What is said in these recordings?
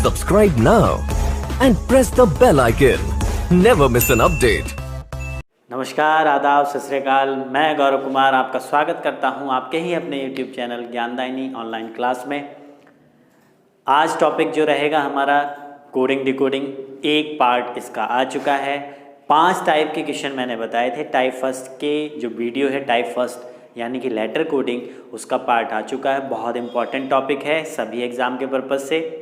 Subscribe now and press the bell icon. Never miss an update. नमस्कार, आदाब, सत श्री अकाल। मैं गौरव कुमार आपका स्वागत करता हूं आपके ही अपने YouTube चैनल ज्ञानदायिनी ऑनलाइन क्लास में। आज टॉपिक जो रहेगा हमारा कोडिंग डिकोडिंग, एक पार्ट इसका आ चुका है। 5 टाइप के क्वेश्चन मैंने बताए थे। टाइप फर्स्ट के जो वीडियो है, टाइप फर्स्ट यानी कि लेटर कोडिंग, उसका पार्ट आ चुका है। बहुत इंपॉर्टेंट टॉपिक है सभी एग्ज़ाम के पर्पज़ से।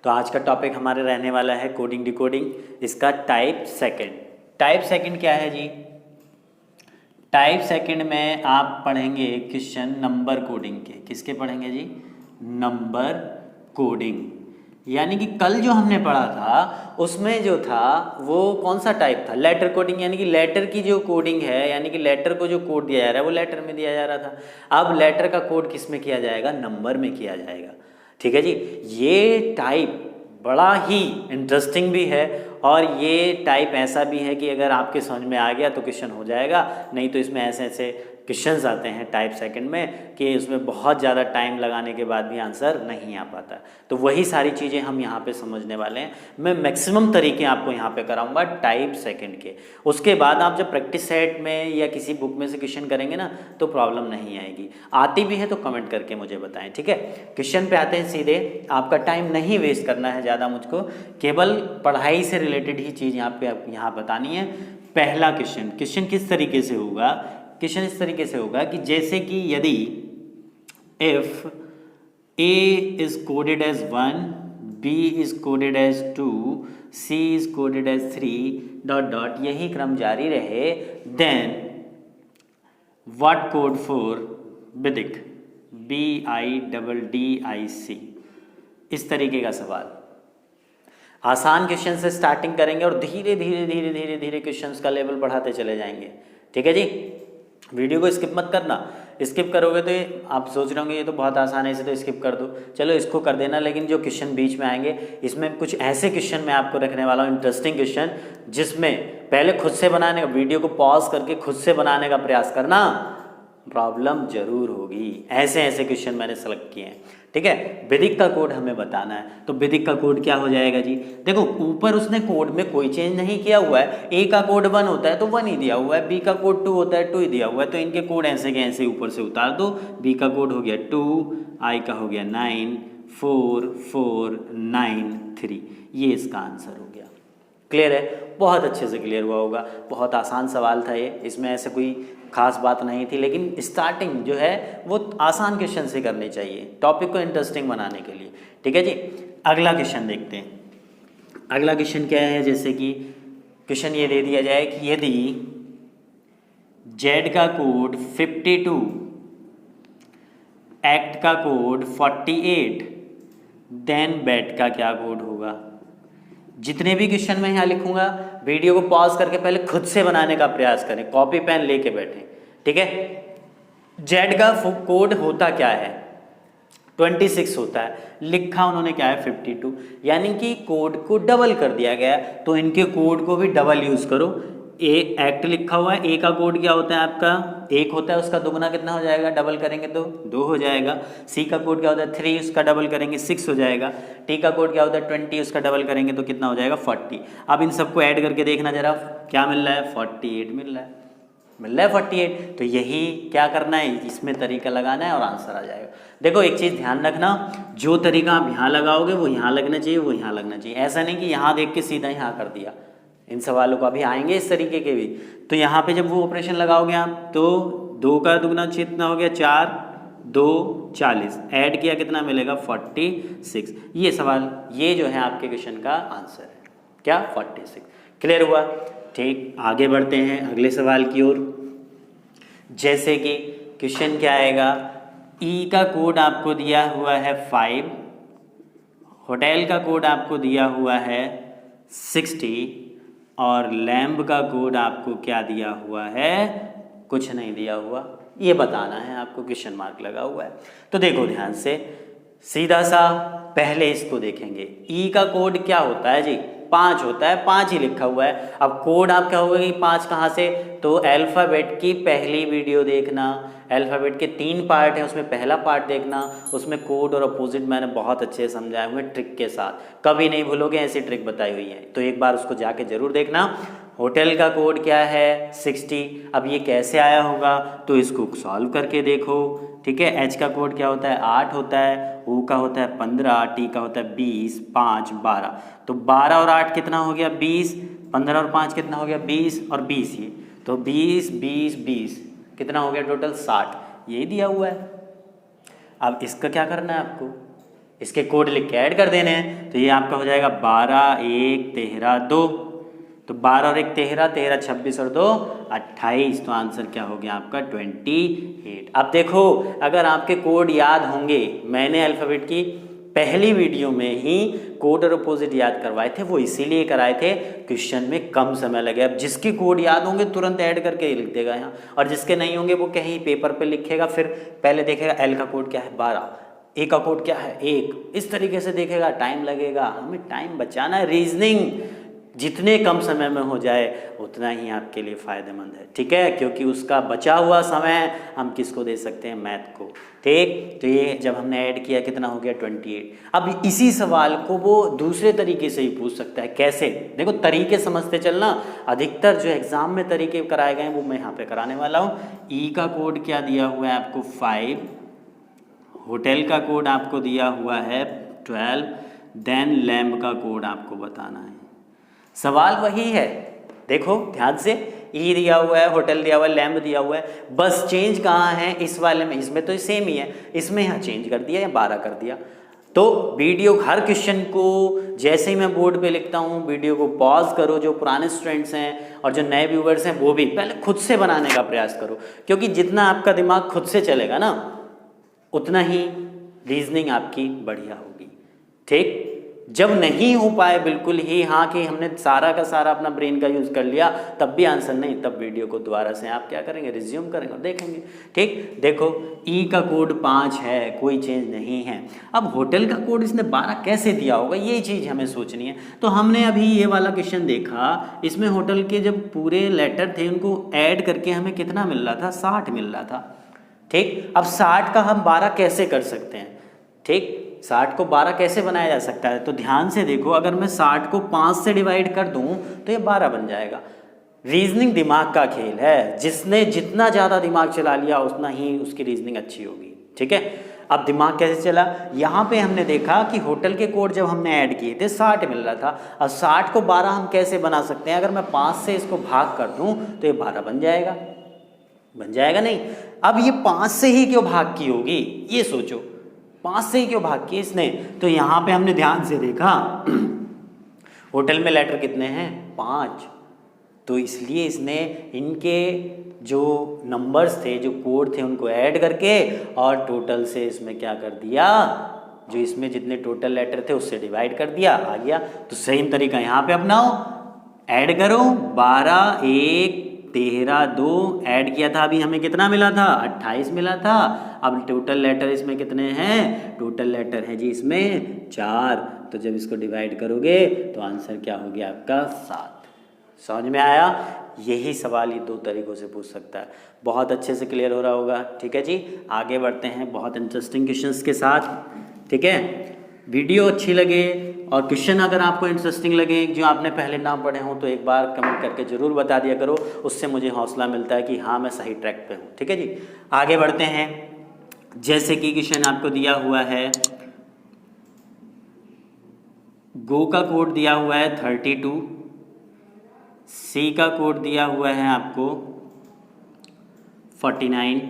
तो आज का टॉपिक हमारे रहने वाला है कोडिंग डिकोडिंग, इसका टाइप सेकंड। टाइप सेकंड क्या है जी? टाइप सेकंड में आप पढ़ेंगे क्वेश्चन नंबर कोडिंग के। किसके पढ़ेंगे जी? Number coding. यानी कि कल जो हमने पढ़ा था उसमें जो था वो कौन सा टाइप था? Letter coding. यानी कि लेटर की जो कोडिंग है, यानी कि लेटर को जो कोड दिया जा रहा है वो लेटर में दिया जा रहा था। अब लेटर का कोड किस में किया जाएगा? नंबर में किया जाएगा। ठीक है जी। ये टाइप बड़ा ही इंटरेस्टिंग भी है और ये टाइप ऐसा भी है कि अगर आपके समझ में आ गया तो क्वेश्चन हो जाएगा, नहीं तो इसमें ऐसे ऐसे क्वेश्चंस आते हैं टाइप सेकंड में कि उसमें बहुत ज़्यादा टाइम लगाने के बाद भी आंसर नहीं आ पाता। तो वही सारी चीज़ें हम यहाँ पे समझने वाले हैं। मैं मैक्सिमम तरीके आपको यहाँ पे कराऊंगा टाइप सेकंड के। उसके बाद आप जब प्रैक्टिस सेट में या किसी बुक में से क्वेश्चन करेंगे ना तो प्रॉब्लम नहीं आएगी। आती भी है तो कमेंट करके मुझे बताएं, ठीक है। क्वेश्चन पे आते हैं सीधे। आपका टाइम नहीं वेस्ट करना है ज़्यादा मुझको, केवल पढ़ाई से रिलेटेड ही चीज़ यहाँ बतानी है। पहला क्वेश्चन किस तरीके से होगा? क्वेश्चन इस तरीके से होगा कि जैसे कि यदि if A is coded as 1, B is coded as 2, C is coded as 3 ... यही क्रम जारी रहे, then what code for BIDIC? BIDDIC। इस तरीके का सवाल। आसान क्वेश्चन से स्टार्टिंग करेंगे और धीरे धीरे धीरे धीरे धीरे क्वेश्चंस का लेवल बढ़ाते चले जाएंगे। ठीक है जी। वीडियो को स्किप मत करना। स्किप करोगे तो आप सोच रहे होंगे ये तो बहुत आसान है, इसे तो स्किप कर दो। चलो इसको कर देना, लेकिन जो क्वेश्चन बीच में आएंगे इसमें कुछ ऐसे क्वेश्चन मैं आपको रखने वाला हूँ, इंटरेस्टिंग क्वेश्चन, जिसमें पहले खुद से बनाने का, वीडियो को पॉज करके खुद से बनाने का प्रयास करना, प्रॉब्लम जरूर होगी। ऐसे ऐसे क्वेश्चन मैंने सेलेक्ट किए हैं। ठीक है। बिदिक का कोड हमें बताना है, तो बिदिक का कोड क्या हो जाएगा जी? देखो ऊपर उसने कोड में कोई चेंज नहीं किया हुआ है। ए का कोड 1 होता है तो 1 ही दिया हुआ है, बी का कोड 2 होता है 2 ही दिया हुआ है, तो इनके कोड ऐसे के ऐसे ऊपर से उतार दो। बी का कोड हो गया 2, आई का हो गया 9, 4 4 9 3। ये इसका आंसर हो गया। क्लियर है? बहुत अच्छे से क्लियर हुआ होगा। बहुत आसान सवाल था ये, इसमें ऐसे कोई खास बात नहीं थी, लेकिन स्टार्टिंग जो है वो आसान क्वेश्चन से करनी चाहिए टॉपिक को इंटरेस्टिंग बनाने के लिए। ठीक है जी। अगला क्वेश्चन देखते हैं। अगला क्वेश्चन क्या है? जैसे कि क्वेश्चन ये दे दिया जाए कि यदि जेड का कोड 52, एक्ट का कोड 48, देन बेट का क्या कोड होगा? जितने भी क्वेश्चन मैं यहाँ लिखूंगा वीडियो को पॉज करके पहले खुद से बनाने का प्रयास करें, कॉपी पेन लेके बैठें। ठीक है। जेड का कोड होता क्या है? 26 होता है। लिखा उन्होंने क्या है? 52। यानी कि कोड को डबल कर दिया गया, तो इनके कोड को भी डबल यूज करो। ए एक्ट लिखा हुआ है, ए का कोड क्या होता है आपका? 1 होता है, उसका दुगना कितना हो जाएगा? डबल करेंगे तो 2 हो जाएगा। सी का कोड क्या होता है? 3, उसका डबल करेंगे 6 हो जाएगा। टी का कोड क्या होता है? 20, उसका डबल करेंगे तो कितना हो जाएगा? 40। अब इन सबको ऐड करके देखना जरा, क्या मिल रहा है? 48 मिल रहा है 48। तो यही क्या करना है, इसमें तरीका लगाना है और आंसर आ जाएगा। देखो एक चीज़ ध्यान रखना, जो तरीका आप यहाँ लगाओगे वो यहाँ लगना चाहिए, वो यहाँ लगना चाहिए। ऐसा नहीं कि यहाँ देख के सीधा यहाँ कर दिया। इन सवालों को अभी आएंगे इस तरीके के भी। तो यहाँ पे जब वो ऑपरेशन लगाओगे आप तो 2 का दुगना कितना हो गया? 4 2 40, ऐड किया कितना मिलेगा? 46। ये सवाल, ये जो है आपके क्वेश्चन का आंसर है क्या? 46। क्लियर हुआ? ठीक, आगे बढ़ते हैं अगले सवाल की ओर। जैसे कि क्वेश्चन क्या आएगा? ई का कोड आपको दिया हुआ है 5, होटल का कोड आपको दिया हुआ है 60 और लैम्ब का कोड आपको क्या दिया हुआ है? कुछ नहीं दिया हुआ। ये बताना है आपको, क्वेश्चन मार्क लगा हुआ है। तो देखो ध्यान से, सीधा सा पहले इसको देखेंगे। ई का कोड क्या होता है जी? 5 होता है, 5 ही लिखा हुआ है। अब कोड आप क्या होगा कि 5 कहाँ से? तो अल्फ़ाबेट की पहली वीडियो देखना, अल्फ़ाबेट के 3 पार्ट हैं, उसमें पहला पार्ट देखना, उसमें कोड और अपोजिट मैंने बहुत अच्छे से समझाए हुए ट्रिक के साथ, कभी नहीं भूलोगे, ऐसी ट्रिक बताई हुई है, तो एक बार उसको जाके ज़रूर देखना। होटल का कोड क्या है 60, अब ये कैसे आया होगा तो इसको सॉल्व करके देखो, ठीक है। एच का कोड क्या होता है 8 होता है, ओ का होता है 15, टी का होता है 20, 5, 12, तो 12 और 8 कितना हो गया 20, 15 और 5 कितना हो गया 20 और 20 ये, तो 20 20 20 कितना हो गया टोटल 60, यही दिया हुआ है। अब इसका क्या करना है आपको, इसके कोड लिख के ऐड कर देने हैं, तो ये आपका हो जाएगा 12 1 13 2, तो 12 और 1 13, 13 26 और 2 28, तो आंसर क्या हो गया आपका 28। अब देखो अगर आपके कोड याद होंगे, मैंने अल्फ़ाबेट की पहली वीडियो में ही कोड और अपोजिट याद करवाए थे, वो इसीलिए कराए थे क्वेश्चन में कम समय लगे। अब जिसके कोड याद होंगे तुरंत ऐड करके लिख देगा यहाँ, और जिसके नहीं होंगे वो कहीं पेपर पे लिखेगा, फिर पहले देखेगा एल का कोड क्या है 12, ए का कोड क्या है 1, इस तरीके से देखेगा, टाइम लगेगा। हमें टाइम बचाना है, रीजनिंग जितने कम समय में हो जाए उतना ही आपके लिए फ़ायदेमंद है, ठीक है, क्योंकि उसका बचा हुआ समय हम किसको दे सकते हैं, मैथ को, ठीक। तो ये जब हमने ऐड किया कितना हो गया 28। अब इसी सवाल को वो दूसरे तरीके से ही पूछ सकता है, कैसे, देखो तरीके समझते चलना, अधिकतर जो एग्ज़ाम में तरीके कराए गए हैं वो मैं यहाँ पे कराने वाला हूँ। ई का कोड क्या दिया हुआ है आपको 5, होटल का कोड आपको दिया हुआ है 12, देन लैम्प का कोड आपको बताना है। सवाल वही है, देखो ध्यान से, ई दिया हुआ है, होटल दिया हुआ है, लैम्प दिया हुआ है, बस चेंज कहाँ है इस वाले में, इसमें तो सेम ही है, इसमें यहाँ चेंज कर दिया या 12 कर दिया। तो वीडियो हर क्वेश्चन को जैसे ही मैं बोर्ड पे लिखता हूँ वीडियो को पॉज करो, जो पुराने स्टूडेंट्स हैं और जो नए व्यूवर्स हैं वो भी पहले खुद से बनाने का प्रयास करो, क्योंकि जितना आपका दिमाग खुद से चलेगा ना उतना ही रीजनिंग आपकी बढ़िया होगी, ठीक। जब नहीं हो पाए बिल्कुल ही, हाँ कि हमने सारा का सारा अपना ब्रेन का यूज़ कर लिया तब भी आंसर नहीं, तब वीडियो को दोबारा से आप क्या करेंगे, रिज्यूम करेंगे और देखेंगे, ठीक। देखो ई का कोड 5 है, कोई चेंज नहीं है। अब होटल का कोड इसने 12 कैसे दिया होगा, ये चीज़ हमें सोचनी है। तो हमने अभी ये वाला क्वेश्चन देखा, इसमें होटल के जब पूरे लेटर थे उनको ऐड करके हमें कितना मिल रहा था, 60 मिल रहा था, ठीक। अब 60 का हम 12 कैसे कर सकते हैं, ठीक, 60 को 12 कैसे बनाया जा सकता है, तो ध्यान से देखो, अगर मैं 60 को 5 से डिवाइड कर दूं तो ये 12 बन जाएगा। रीजनिंग दिमाग का खेल है, जिसने जितना ज़्यादा दिमाग चला लिया उतना ही उसकी रीजनिंग अच्छी होगी, ठीक है। अब दिमाग कैसे चला, यहाँ पे हमने देखा कि होटल के कोड जब हमने ऐड किए थे 60 मिल रहा था, अब 60 को 12 हम कैसे बना सकते हैं, अगर मैं 5 से इसको भाग कर दूँ तो ये 12 बन जाएगा, बन जाएगा नहीं। अब ये 5 से ही क्यों भाग की होगी, ये सोचो, 5 से ही क्यों भाग की इसने, तो यहाँ पे हमने ध्यान से देखा होटल में लेटर कितने हैं 5, तो इसलिए इसने इनके जो नंबर्स थे, जो कोड थे, उनको ऐड करके और टोटल से इसमें क्या कर दिया, जो इसमें जितने टोटल लेटर थे उससे डिवाइड कर दिया, आ गया। तो सेम तरीका यहाँ पे अपनाओ, ऐड करो, 12 1 13 2 ऐड किया था, अभी हमें कितना मिला था 28 मिला था। अब टोटल लेटर इसमें कितने हैं, टोटल लेटर है जी इसमें 4, तो जब इसको डिवाइड करोगे तो आंसर क्या हो गया आपका 7। समझ में आया, यही सवाल ये 2 तरीकों से पूछ सकता है, बहुत अच्छे से क्लियर हो रहा होगा, ठीक है जी। आगे बढ़ते हैं बहुत इंटरेस्टिंग क्वेश्चंस के साथ, ठीक है। वीडियो अच्छी लगे और क्वेश्चन अगर आपको इंटरेस्टिंग लगे, जो आपने पहले ना पढ़े हों, तो एक बार कमेंट करके ज़रूर बता दिया करो, उससे मुझे हौसला मिलता है कि हाँ मैं सही ट्रैक पे हूँ, ठीक है जी। आगे बढ़ते हैं, जैसे कि क्वेश्चन आपको दिया हुआ है, गो का कोड दिया हुआ है 32, सी का कोड दिया हुआ है आपको 49,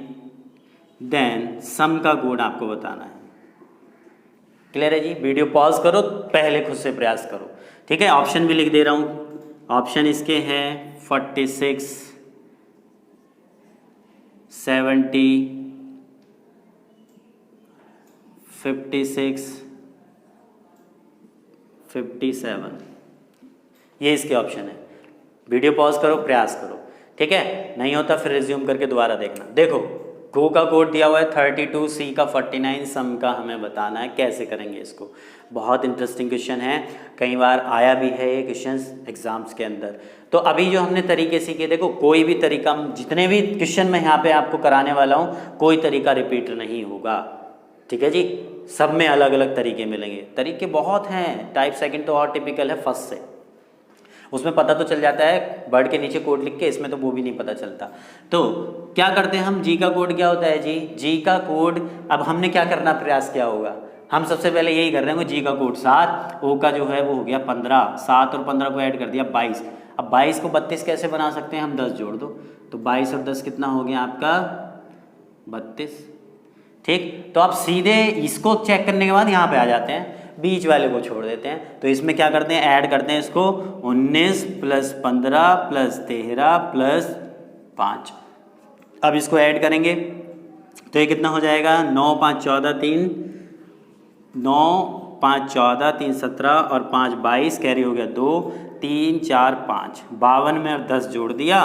देन सम का कोड आपको बताना है। क्लियर है जी, वीडियो पॉज करो, पहले खुद से प्रयास करो, ठीक है। ऑप्शन भी लिख दे रहा हूँ, ऑप्शन इसके हैं 46, 70, 56, 57, ये इसके ऑप्शन है। वीडियो पॉज करो, प्रयास करो, ठीक है। नहीं होता फिर रिज्यूम करके दोबारा देखना। देखो गो का कोड दिया हुआ है 32, सी का 49, सम का हमें बताना है। कैसे करेंगे इसको? बहुत इंटरेस्टिंग क्वेश्चन है, कई बार आया भी है ये क्वेश्चन एग्जाम्स के अंदर। तो अभी जो हमने तरीके सीखे, देखो कोई भी तरीका, जितने भी क्वेश्चन मैं यहाँ पे आपको कराने वाला हूँ, कोई तरीका रिपीट नहीं होगा, ठीक है जी। सब में अलग अलग तरीके मिलेंगे। तरीके बहुत हैं, टाइप सेकंड तो और टिपिकल है फर्स्ट से, उसमें पता तो चल जाता है वर्ड के नीचे कोड लिख के, इसमें तो वो भी नहीं पता चलता। तो क्या करते हैं हम, जी का कोड क्या होता है जी? जी का कोड, अब हमने क्या करना प्रयास किया होगा, हम सबसे पहले यही कर रहे होंगे, जी का कोड 7, ओ का जो है वो हो गया 15, 7 और 15 को ऐड कर दिया 22। अब 22 को 32 कैसे बना सकते हैं हम, 10 जोड़ दो, तो 22 और 10 कितना हो गया आपका 32, ठीक। तो आप सीधे इसको चेक करने के बाद यहाँ पे आ जाते हैं, बीच वाले को छोड़ देते हैं। तो इसमें क्या करते हैं, ऐड करते हैं इसको, 19 + 15 + 13 + 5। अब इसको ऐड करेंगे तो ये कितना हो जाएगा, 9 5 14 3, 9 5 14 3 17 और 5 22, कैरी हो गया 2 3 4 5, 52 में और 10 जोड़ दिया,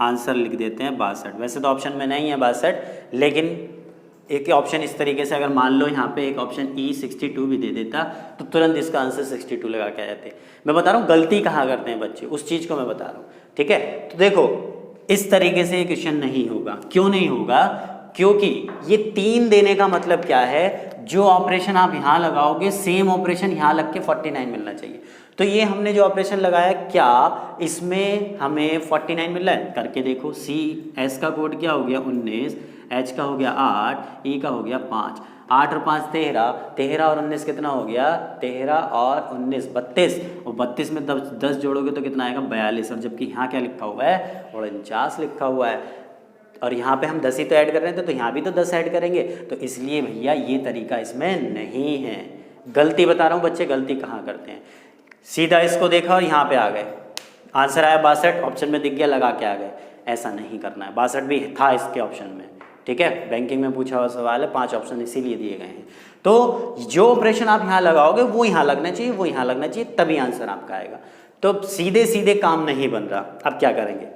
आंसर लिख देते हैं 62। वैसे तो ऑप्शन में नहीं है 62, लेकिन एक ऑप्शन इस तरीके से, अगर मान लो यहाँ पे एक ऑप्शन ई 62 भी दे देता तो तुरंत इसका आंसर 62 लगा के आ जाते। मैं बता रहा हूँ गलती कहाँ करते हैं बच्चे, उस चीज़ को मैं बता रहा हूँ, ठीक है। तो देखो इस तरीके से ये क्वेश्चन नहीं होगा। क्यों नहीं होगा? क्योंकि ये 3 देने का मतलब क्या है, जो ऑपरेशन आप यहाँ लगाओगे सेम ऑपरेशन यहाँ लग के 49 मिलना चाहिए। तो ये हमने जो ऑपरेशन लगाया, क्या इसमें हमें 49 मिल रहा है? करके देखो, सी एस का कोड क्या हो गया 19, एच का हो गया 8, ई का हो गया 5, 8 और 5 13, 13 और 19 कितना हो गया, 13 और 19 32, और 32 में 10 जोड़ोगे तो कितना आएगा 42, और जबकि यहाँ क्या लिखा हुआ है 49 लिखा हुआ है, और यहाँ पे हम 10 ही तो ऐड कर रहे थे, तो यहाँ भी तो 10 ऐड करेंगे। तो इसलिए भैया ये तरीका इसमें नहीं है। गलती बता रहा हूँ बच्चे, गलती कहाँ करते हैं, सीधा इसको देखा और यहाँ पे आ गए, आंसर आया 62, ऑप्शन में दिख गया लगा के आ गए। ऐसा नहीं करना है, 62 भी था इसके ऑप्शन में, ठीक है। बैंकिंग में पूछा हुआ सवाल है, 5 ऑप्शन इसीलिए दिए गए हैं। तो जो ऑपरेशन आप यहाँ लगाओगे वो यहाँ लगना चाहिए, वो यहाँ लगना चाहिए, तभी आंसर आपका आएगा। तो सीधे सीधे काम नहीं बन रहा। अब क्या करेंगे,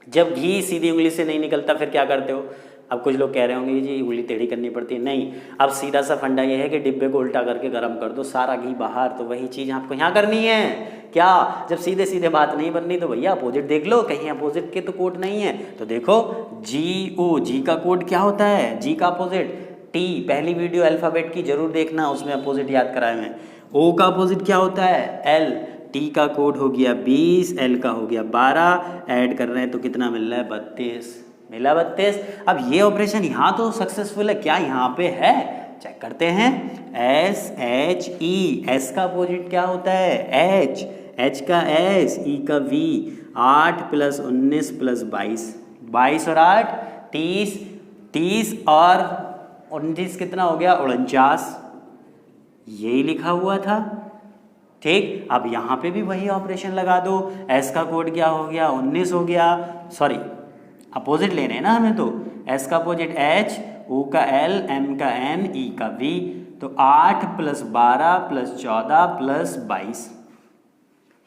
जब घी सीधी उंगली से नहीं निकलता फिर क्या करते हो? अब कुछ लोग कह रहे होंगे जी उंगली टेढ़ी करनी पड़ती है, नहीं। अब सीधा सा फंडा ये है कि डिब्बे को उल्टा करके गर्म कर दो, सारा घी बाहर। तो वही चीज़ आपको यहाँ करनी है। क्या, जब सीधे सीधे बात नहीं बननी तो भैया अपोजिट देख लो, कहीं अपोजिट के तो कोड नहीं है। तो देखो जी ओ, जी का कोड क्या होता है, जी का अपोजिट टी, पहली वीडियो अल्फ़ाबेट की जरूर देखना, उसमें अपोजिट याद कराए हैं। ओ का अपोजिट क्या होता है, एल, टी का कोड हो गया 20, एल का हो गया 12, ऐड कर रहे हैं तो कितना मिल रहा है 32, मिला 32। अब ये ऑपरेशन यहाँ तो सक्सेसफुल है, क्या यहाँ पे है, चेक करते हैं। एस एच ई, एस का अपोजिट क्या होता है एच, एच का एस, ई का वी, 8 + 19 + 22, 22 और 8 30, 30 और 29 कितना हो गया 49, यही लिखा हुआ था, ठीक। अब यहाँ पे भी वही ऑपरेशन लगा दो, एस का कोड क्या हो गया 19 हो गया, सॉरी अपोजिट लेने हैं ना हमें, तो एस का अपोजिट एच, ओ का एल, एम का एन, ई का वी, तो 8 + 12 + 14 + 22,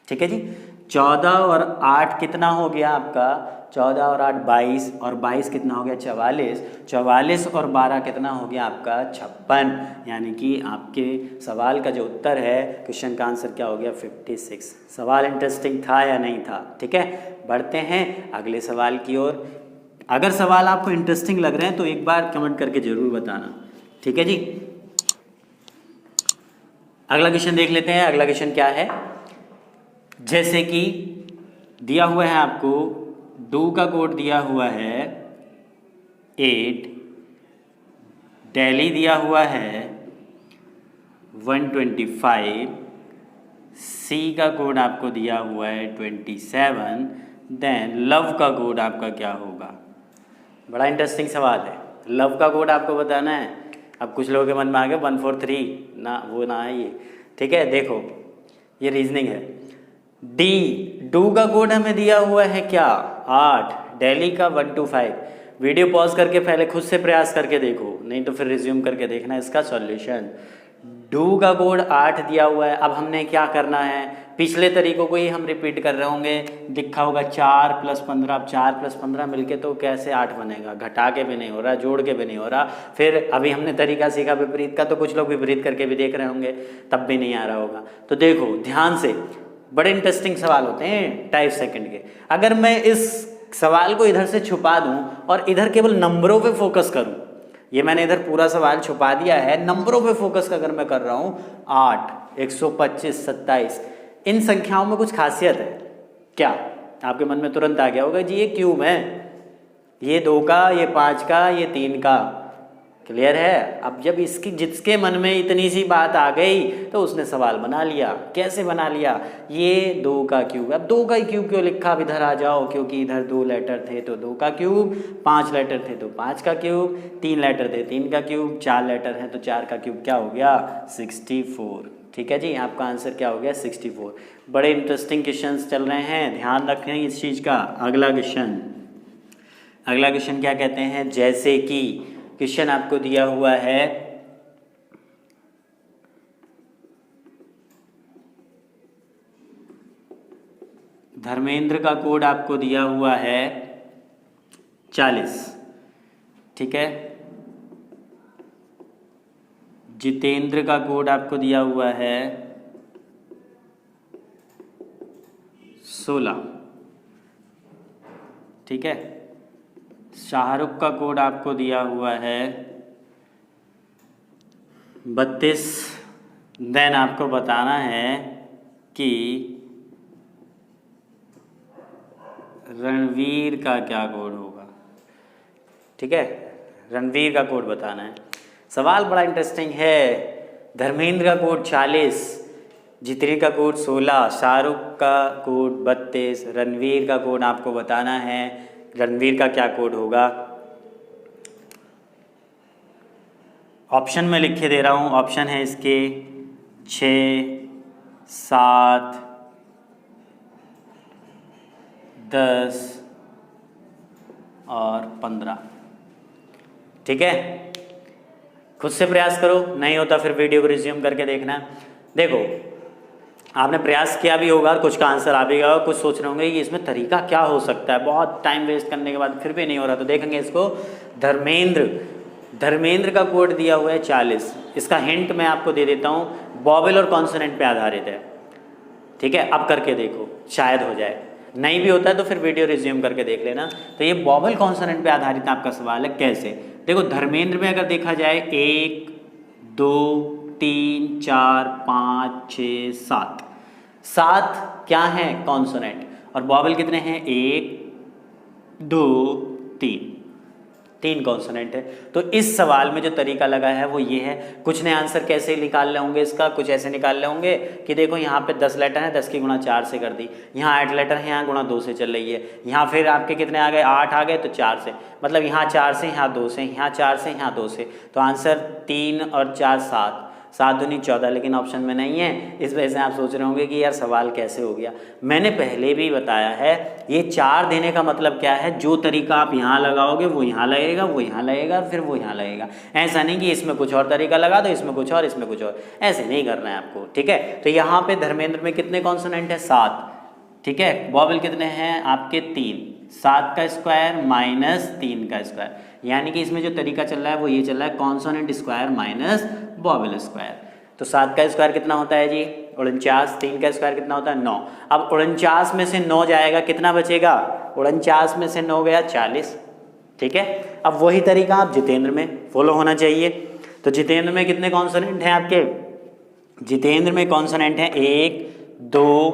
ठीक है जी। 14 और 8 कितना हो गया आपका, 14 और 8 22, और 22 कितना हो गया 44, 44 और 12 कितना हो गया आपका 56। यानी कि आपके सवाल का जो उत्तर है, क्वेश्चन का आंसर क्या हो गया 56। सवाल इंटरेस्टिंग था या नहीं था, ठीक है। बढ़ते हैं अगले सवाल की ओर। अगर सवाल आपको इंटरेस्टिंग लग रहे हैं तो एक बार कमेंट करके जरूर बताना, ठीक है जी। अगला क्वेश्चन देख लेते हैं। अगला क्वेश्चन क्या है, जैसे कि दिया हुआ है आपको, डू का कोड दिया हुआ है 8, दिल्ली दिया हुआ है 125, सी का कोड आपको दिया हुआ है 27, देन लव का कोड आपका क्या होगा। बड़ा इंटरेस्टिंग सवाल है। लव का कोड आपको बताना है। अब कुछ लोगों के मन में आ गया 143 ना, वो ना है ये, ठीक है। देखो ये रीजनिंग है। डी, डू का कोड हमें दिया हुआ है क्या 8, दिल्ली का 125। वीडियो पॉज करके पहले खुद से प्रयास करके देखो, नहीं तो फिर रिज्यूम करके देखना इसका सॉल्यूशन। डू का कोड 8 दिया हुआ है। अब हमने क्या करना है, पिछले तरीकों को ही हम रिपीट कर रहे होंगे। लिखा होगा 4 + 15, अब 4 + 15 मिलके तो कैसे 8 बनेगा, घटा के भी नहीं हो रहा, जोड़ के भी नहीं हो रहा। फिर अभी हमने तरीका सीखा विपरीत का, तो कुछ लोग विपरीत करके भी देख रहे होंगे, तब भी नहीं आ रहा होगा। तो देखो ध्यान से, बड़े इंटरेस्टिंग सवाल होते हैं 2.5 सेकंड के। अगर मैं इस सवाल को इधर से छुपा दूं और इधर केवल नंबरों पे फोकस करूं, ये मैंने इधर पूरा सवाल छुपा दिया है, नंबरों पे फोकस अगर मैं कर रहा हूं 8, 125, 27, इन संख्याओं में कुछ खासियत है क्या? आपके मन में तुरंत आ गया होगा जी ये क्यूब है, ये 2 का, ये 5 का, ये 3 का। क्लियर है? अब जब इसकी जिसके मन में इतनी सी बात आ गई तो उसने सवाल बना लिया। कैसे बना लिया? ये 2 का क्यूब। अब 2 का क्यूब क्यों लिखा? अब इधर आ जाओ, क्योंकि इधर 2 लेटर थे तो 2 का क्यूब, 5 लेटर थे तो 5 का क्यूब, 3 लेटर थे 3 का क्यूब, 4 लेटर हैं तो 4 का क्यूब। क्या हो गया? 64। ठीक है जी, आपका आंसर क्या हो गया? 64। बड़े इंटरेस्टिंग क्वेश्चंस चल रहे हैं, ध्यान रखें इस चीज़ का। अगला क्वेश्चन क्या कहते हैं? जैसे कि क्वेश्चन आपको दिया हुआ है धर्मेंद्र का कोड आपको दिया हुआ है 40, ठीक है। जितेंद्र का कोड आपको दिया हुआ है 16, ठीक है। शाहरुख का कोड आपको दिया हुआ है 32। देन आपको बताना है कि रणवीर का क्या कोड होगा, ठीक है। रणवीर का कोड बताना है। सवाल बड़ा इंटरेस्टिंग है। धर्मेंद्र का कोड 40, जितेंद्र का कोड 16, शाहरुख का कोड 32, रणवीर का कोड आपको बताना है। रणवीर का क्या कोड होगा? ऑप्शन में लिख के दे रहा हूँ। ऑप्शन है इसके 6, 7, 10 और 15, ठीक है। खुद से प्रयास करो, नहीं होता फिर वीडियो को रिज्यूम करके देखना। देखो आपने प्रयास किया भी होगा और कुछ का आंसर आ भी गया होगा, कुछ सोच रहे होंगे कि इसमें तरीका क्या हो सकता है, बहुत टाइम वेस्ट करने के बाद फिर भी नहीं हो रहा। तो देखेंगे इसको। धर्मेंद्र का कोड दिया हुआ है 40। इसका हिंट मैं आपको दे देता हूँ, वॉवेल और कॉन्सोनेंट पे आधारित है, ठीक है। अब करके देखो, शायद हो जाए, नहीं भी होता है तो फिर वीडियो रिज्यूम करके देख लेना। तो ये वॉवेल कॉन्सोनेंट पे आधारित आपका सवाल है। कैसे? देखो धर्मेंद्र में अगर देखा जाए 1, 2, 3, 4, 5, 6, 7, 7 क्या है? कॉन्सोनेंट। और वॉवेल कितने हैं? 1, 2, 3, 3 कॉन्सोनेंट है। तो इस सवाल में जो तरीका लगा है वो ये है। कुछ ने आंसर कैसे निकाल ले होंगे इसका, कुछ ऐसे निकाल ले होंगे कि देखो यहाँ पे 10 लेटर हैं, 10 की गुणा 4 से कर दी। यहाँ 8 लेटर हैं, यहाँ गुणा 2 से चल रही है। यहाँ फिर आपके कितने आ गए? 8 आ गए तो 4 से, मतलब यहाँ 4 से, यहाँ 2 से, यहाँ 4 से, यहाँ 2 से। तो आंसर 3 और 4 7, 7 दूनी 14, लेकिन ऑप्शन में नहीं है। इस वजह से आप सोच रहे होंगे कि यार सवाल कैसे हो गया। मैंने पहले भी बताया है, ये 4 देने का मतलब क्या है? जो तरीका आप यहाँ लगाओगे वो यहाँ लगेगा, वो यहाँ लगेगा, फिर वो यहाँ लगेगा। ऐसा नहीं कि इसमें कुछ और तरीका लगा दो, इसमें कुछ और, इसमें कुछ और, ऐसे नहीं करना है आपको, ठीक है। तो यहाँ पे धर्मेंद्र में कितने कॉन्सोनेंट है? 7, ठीक है। वॉवेल कितने हैं आपके? 3, 7 का स्क्वायर माइनस 3 का स्क्वायर, यानी कि इसमें जो तरीका चल रहा है वो ये चल रहा है consonant square minus vowel square. तो 7 का स्क्वायर कितना होता है जी? 49। 3 का स्क्वायर कितना होता है? 9। अब 49 में से 9 जाएगा, कितना बचेगा? 49 में से 9 गया 40, ठीक है। अब वही तरीका आप जितेंद्र में फॉलो होना चाहिए। तो जितेंद्र में कितने कॉन्सोनेंट हैं आपके? जितेंद्र में कॉन्सोनेंट हैं 1, 2,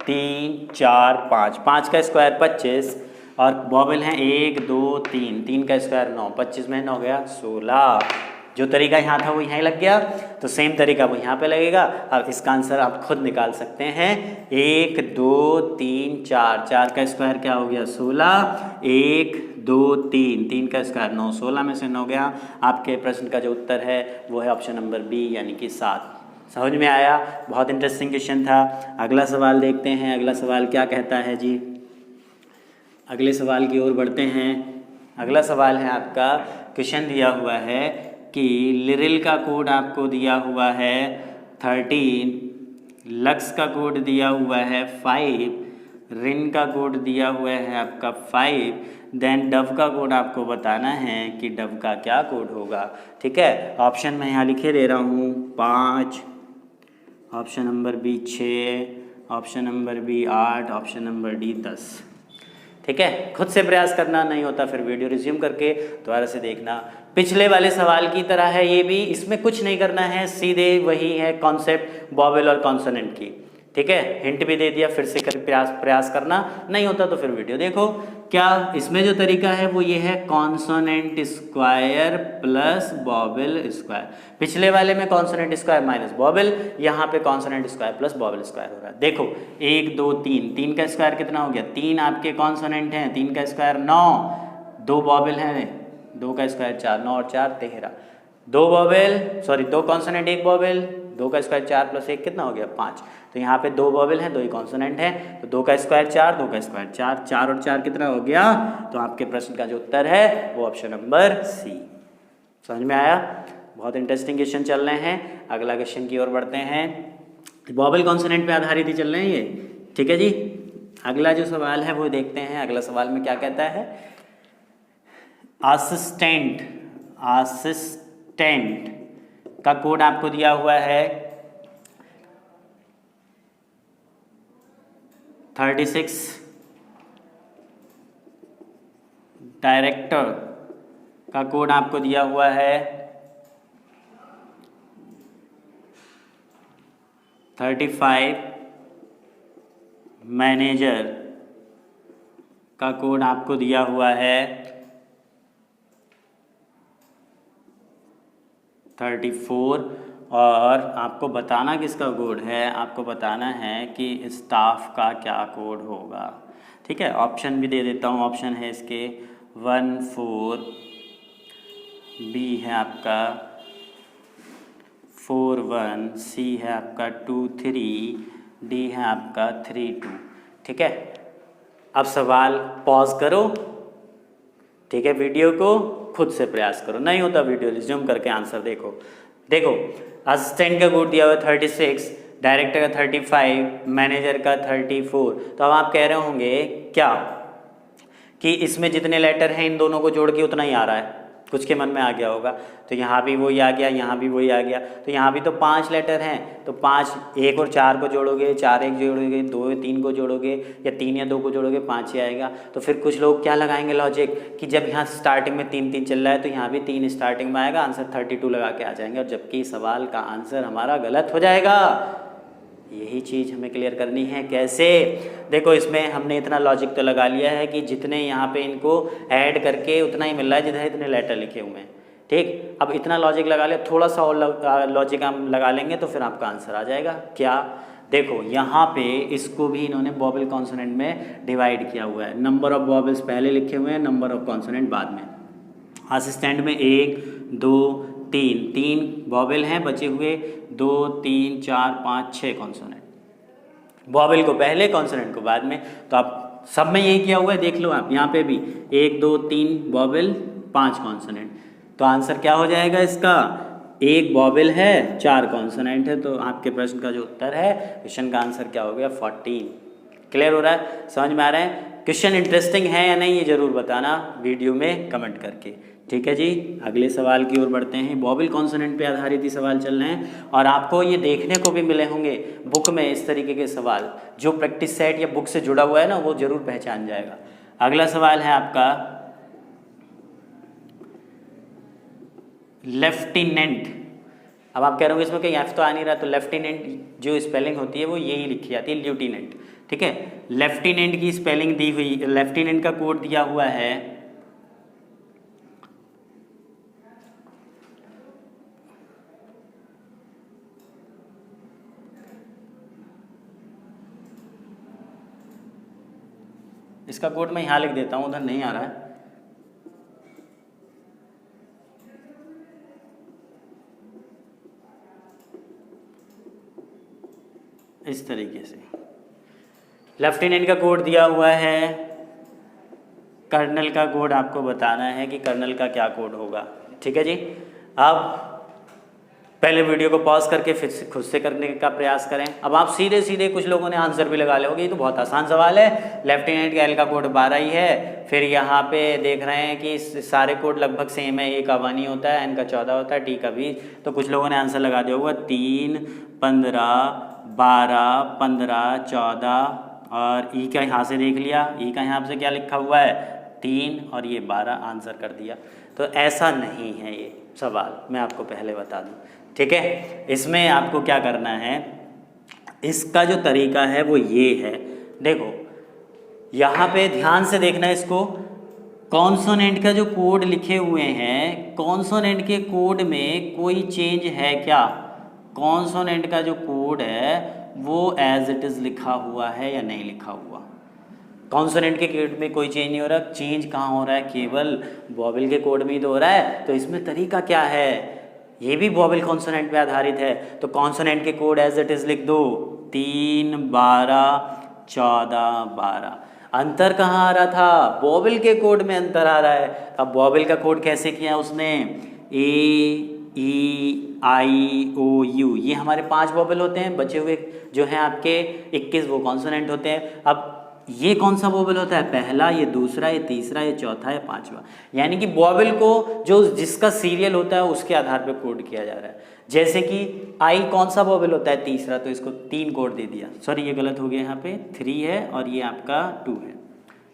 3, 4, 5। 5 का स्क्वायर 25 और वॉवेल हैं 1, 2, 3। 3 का स्क्वायर 9, 25 में 9 गया 16। जो तरीका यहाँ था वो यहाँ लग गया, तो सेम तरीका वो यहाँ पे लगेगा। अब इसका आंसर आप खुद निकाल सकते हैं। 1, 2, 3, 4। 4 का स्क्वायर क्या हो गया? 16। 1, 2, 3। 3 का स्क्वायर 9। 16 में से 9 गया। आपके प्रश्न का जो उत्तर है वो है ऑप्शन नंबर बी, यानी कि 7। समझ में आया? बहुत इंटरेस्टिंग क्वेश्चन था। अगला सवाल देखते हैं। अगला सवाल क्या कहता है जी? अगले सवाल की ओर बढ़ते हैं। अगला सवाल है आपका, क्वेश्चन दिया हुआ है कि लिरिल का कोड आपको दिया हुआ है 13, लक्स का कोड दिया हुआ है 5, रिन का कोड दिया हुआ है आपका 5, देन डव का कोड आपको बताना है कि डव का क्या कोड होगा। ठीक है, ऑप्शन मैं यहाँ लिखे दे रहा हूँ 5, option number B 6, option number B 8, option number D 10। ठीक है, खुद से प्रयास करना, नहीं होता फिर वीडियो रिज्यूम करके दोबारा से देखना। पिछले वाले सवाल की तरह है ये भी, इसमें कुछ नहीं करना है, सीधे वही है कॉन्सेप्ट वॉवेल और कॉन्सोनेंट की। ठीक है, हिंट भी दे दिया, फिर से प्रयास करना, नहीं होता तो फिर वीडियो देखो। क्या इसमें जो तरीका है वो ये है consonant square plus vowel square. पिछले वाले में कॉन्सोनेंट स्क्वायर माइनस वॉवेल, यहाँ पे consonant square plus vowel square हो रहा है। देखो 1 2 3, 3 का स्क्वायर कितना हो गया, 3 आपके कॉन्सोनेंट हैं, 3 का स्क्वायर 9, 2 वॉवेल हैं, 2 का स्क्वायर 4, 9 और 4 13, 2 वॉवेल सॉरी 2 कॉन्सोनेंट 1 वॉवेल, 2 का स्क्वायर 4 प्लस 1 कितना हो गया 5। तो यहाँ पे 2 वॉवेल हैं, 2 ही कॉन्सोनेंट हैं, तो 2 का स्क्वायर 4, 2 का स्क्वायर 4, 4 और 4 कितना हो गया। तो आपके प्रश्न का जो उत्तर है वो ऑप्शन नंबर सी। समझ में आया? बहुत इंटरेस्टिंग क्वेश्चन चल रहे हैं। अगला क्वेश्चन की ओर बढ़ते हैं। वॉवेल कॉन्सोनेंट पे आधारित ही चल रहे हैं ये। ठीक है जी, अगला जो सवाल है वो देखते हैं। अगला सवाल में क्या कहता है, असिस्टेंट का कोड आपको दिया हुआ है 36, डायरेक्टर का कोड आपको दिया हुआ है 35, मैनेजर का कोड आपको दिया हुआ है 34, और आपको बताना किसका कोड है, आपको बताना है कि स्टाफ का क्या कोड होगा। ठीक है, ऑप्शन भी दे देता हूँ। ऑप्शन है इसके 1 4, बी है आपका 4 1, सी है आपका 2 3, डी है आपका 3 2। ठीक है, अब सवाल पॉज करो। ठीक है, वीडियो को खुद से प्रयास करो, नहीं होता वीडियो रिज्यूम करके आंसर देखो असिस्टेंट का कोड दिया हुआ 36, डायरेक्टर का 35, मैनेजर का 34। तो अब आप कह रहे होंगे क्या कि इसमें जितने लेटर हैं इन दोनों को जोड़ के उतना ही आ रहा है, कुछ के मन में आ गया होगा। तो यहाँ भी वही आ गया, यहाँ भी वही आ गया, तो यहाँ भी तो 5 लेटर हैं, तो 5 1 और 4 को जोड़ोगे, 4 1 जोड़ोगे, 2 3 को जोड़ोगे, या 3 या 2 को जोड़ोगे 5 ही आएगा। तो फिर कुछ लोग क्या लगाएंगे लॉजिक कि जब यहाँ स्टार्टिंग में 3 3 चल रहा है तो यहाँ भी 3 स्टार्टिंग में आएगा, आंसर 32 लगा के आ जाएंगे, और जबकि सवाल का आंसर हमारा गलत हो जाएगा। यही चीज़ हमें क्लियर करनी है। कैसे? देखो इसमें हमने इतना लॉजिक तो लगा लिया है कि जितने यहाँ पे इनको ऐड करके उतना ही मिल रहा है जितने इतने लेटर लिखे हुए हैं। ठीक, अब इतना लॉजिक लगा लिया, थोड़ा सा और लॉजिक हम लगा लेंगे तो फिर आपका आंसर आ जाएगा। क्या? देखो यहाँ पे इसको भी इन्होंने वॉवेल कॉन्सोनेंट में डिवाइड किया हुआ है। नंबर ऑफ वॉवेल्स पहले लिखे हुए हैं, नंबर ऑफ कॉन्सोनेंट बाद में। असिस्टेंट में 1 2 3 वॉवेल हैं, बचे हुए 2 3 4 5 6 कॉन्सोनेंट। वॉवेल को पहले, कॉन्सोनेंट को बाद में। तो आप सब में यही किया हुआ है, देख लो आप यहाँ पे भी 1 2 3 वॉवेल 5 कॉन्सोनेंट। तो आंसर क्या हो जाएगा इसका, 1 वॉवेल है 4 कॉन्सोनेंट है। तो आपके प्रश्न का जो उत्तर है, क्वेश्चन का आंसर क्या हो गया 14। क्लियर हो रहा है? समझ में आ रहा है? क्वेश्चन इंटरेस्टिंग है या नहीं ये जरूर बताना वीडियो में कमेंट करके। ठीक है जी, अगले सवाल की ओर बढ़ते हैं। वॉवेल कॉन्सोनेंट पे आधारित ही सवाल चल रहे हैं, और आपको ये देखने को भी मिले होंगे बुक में इस तरीके के सवाल। जो प्रैक्टिस सेट या बुक से जुड़ा हुआ है ना, वो जरूर पहचान जाएगा। अगला सवाल है आपका लेफ्टिनेंट। अब आप कह रहे हो इसमें कहीं एफ तो आ नहीं रहा, तो लेफ्टिनेंट जो स्पेलिंग होती है वो यही लिखी जाती है, ल्यूटिनेंट। ठीक है, लेफ्टिनेंट की स्पेलिंग दी हुई, लेफ्टिनेंट का कोड दिया हुआ है इसका कोड मैं यहाँ लिख देता हूँ, उधर नहीं आ रहा है। इस तरीके से लेफ्टिनेंट का कोड दिया हुआ है, कर्नल का कोड आपको बताना है कि कर्नल का क्या कोड होगा। ठीक है जी, अब पहले वीडियो को पॉज करके फिर से खुद से करने का प्रयास करें। अब आप सीधे सीधे कुछ लोगों ने आंसर भी लगा लोगे, ये तो बहुत आसान सवाल है, लेफ्टिनेंट का एल का कोड 12 ही है। फिर यहाँ पे देख रहे हैं कि सारे कोड लगभग सेम है, ए का 1 ही होता है, एन का 14 होता है, टी का 20। तो कुछ लोगों ने आंसर लगा दिया होगा 3, 15, 12, 15, 14 और ई का यहाँ से देख लिया, ई का यहाँ से क्या लिखा हुआ है 3 और ये 12 आंसर कर दिया। तो ऐसा नहीं है ये सवाल, मैं आपको पहले बता दूं, ठीक है। इसमें आपको क्या करना है, इसका जो तरीका है वो ये है, देखो यहाँ पे ध्यान से देखना है इसको। कॉन्सोनेंट का जो कोड लिखे हुए हैं, कॉन्सोनेंट के कोड में कोई चेंज है क्या? कॉन्सोनेंट का जो कोड है वो एज इट इज़ लिखा हुआ है या नहीं लिखा हुआ? कॉन्सोनेंट के कोड में कोई चेंज नहीं हो रहा। चेंज कहाँ हो रहा है? केवल वॉवेल के कोड में ही तो हो रहा है। तो इसमें तरीका क्या है? ये भी वॉवेल कॉन्सोनेंट पे आधारित है। तो कॉन्सोनेंट के कोड एज इट इज़ लिख दो, 3, 12, 14, 12। अंतर कहाँ आ रहा था? वॉवेल के कोड में अंतर आ रहा है। अब वॉवेल का कोड कैसे किया उसने? ए, ई, आई, ओ, यू, ये हमारे 5 वॉवेल होते हैं, बचे हुए जो हैं आपके 21 वो कॉन्सोनेंट होते हैं। अब ये कौन सा वॉवेल होता है? पहला, ये दूसरा, ये तीसरा, ये चौथा, ये पांचवा। यानी कि वॉवेल को जो जिसका सीरियल होता है उसके आधार पे कोड किया जा रहा है। जैसे कि आई कौन सा वॉवेल होता है? तीसरा, तो इसको 3 कोड दे दिया। सॉरी ये गलत हो गया, यहाँ पे 3 है और ये आपका 2 है,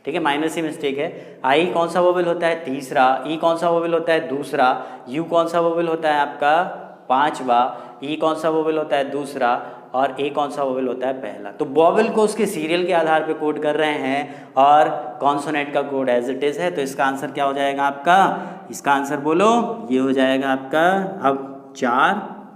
ठीक है, माइनर सी मिस्टेक है। आई कौन सा वॉवेल होता है? तीसरा। ई कौन सा वॉवेल होता है? दूसरा। यू कौन सा वॉवेल होता है आपका? 5वां। ई कौन सा वॉवेल होता है? दूसरा। और ए कौन सा वॉवेल होता है? पहला। तो वॉवेल को उसके सीरियल के आधार पे कोड कर रहे हैं और कॉन्सोनेंट का कोड एज इट इज़ है। तो इसका आंसर क्या हो जाएगा आपका? इसका आंसर बोलो, ये हो जाएगा आपका अब 4,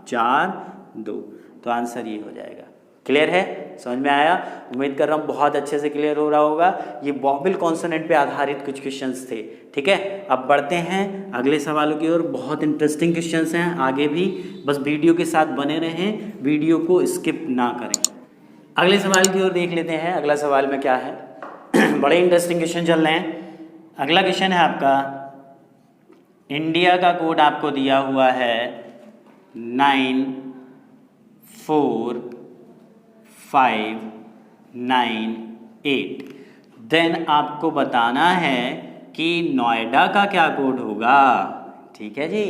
4, 2। तो आंसर ये हो जाएगा। क्लियर है? समझ में आया? उम्मीद कर रहा हूँ बहुत अच्छे से क्लियर हो रहा होगा। ये वॉवेल कॉन्सोनेंट पे आधारित कुछ क्वेश्चंस थे, ठीक है। अब बढ़ते हैं अगले सवालों की ओर। बहुत इंटरेस्टिंग क्वेश्चंस हैं आगे भी, बस वीडियो के साथ बने रहें, वीडियो को स्किप ना करें। अगले सवाल की ओर देख लेते हैं। अगला सवाल में क्या है? बड़े इंटरेस्टिंग क्वेश्चन चल रहे हैं। अगला क्वेश्चन है आपका, इंडिया का कोड आपको दिया हुआ है 9, 4, 5, 9, 8। देन आपको बताना है कि नोएडा का क्या कोड होगा, ठीक है जी।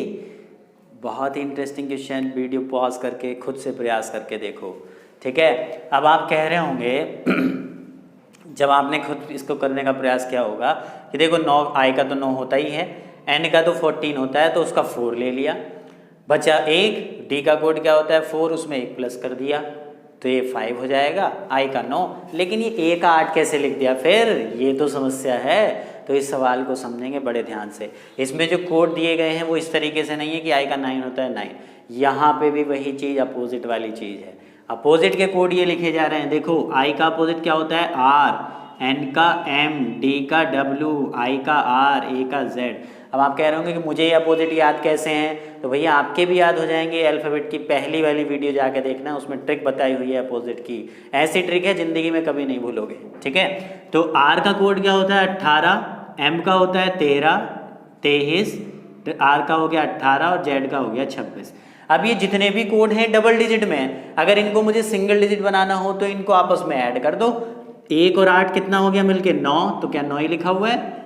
बहुत ही इंटरेस्टिंग क्वेश्चन, वीडियो पॉज करके खुद से प्रयास करके देखो, ठीक है। अब आप कह रहे होंगे जब आपने खुद इसको करने का प्रयास किया होगा कि देखो 9, आई का तो 9 होता ही है, एन का तो 14 होता है, तो उसका 4 ले लिया, बचा 1। डी का कोड क्या होता है? 4, उसमें 1 प्लस कर दिया, तो ये 5 हो जाएगा। आई का 9, लेकिन ये ए का 8 कैसे लिख दिया? फिर ये तो समस्या है। तो इस सवाल को समझेंगे बड़े ध्यान से। इसमें जो कोड दिए गए हैं वो इस तरीके से नहीं है कि आई का 9 होता है 9, यहाँ पे भी वही चीज़ अपोजिट वाली चीज़ है। अपोजिट के कोड ये लिखे जा रहे हैं। देखो आई का अपोजिट क्या होता है? आर, एन का एम, डी का डब्ल्यू, आई का आर, ए का जेड। अब आप कह रहे होंगे कि मुझे ये अपोजिट याद कैसे हैं? तो भैया आपके भी याद हो जाएंगे। अल्फ़ाबेट की पहली वाली वीडियो जाके देखना, उसमें ट्रिक बताई हुई है अपोजिट की। ऐसी ट्रिक है ज़िंदगी में कभी नहीं भूलोगे, ठीक है। तो आर का कोड क्या होता है? 18, एम का होता है 13, 23, आर का हो गया 18 और जेड का हो गया 26। अब ये जितने भी कोड हैं डबल डिजिट में हैं। अगर इनको मुझे सिंगल डिजिट बनाना हो तो इनको आपस में ऐड कर दो। 1 और 8 कितना हो गया मिलके? 9, तो क्या 9 ही लिखा हुआ है।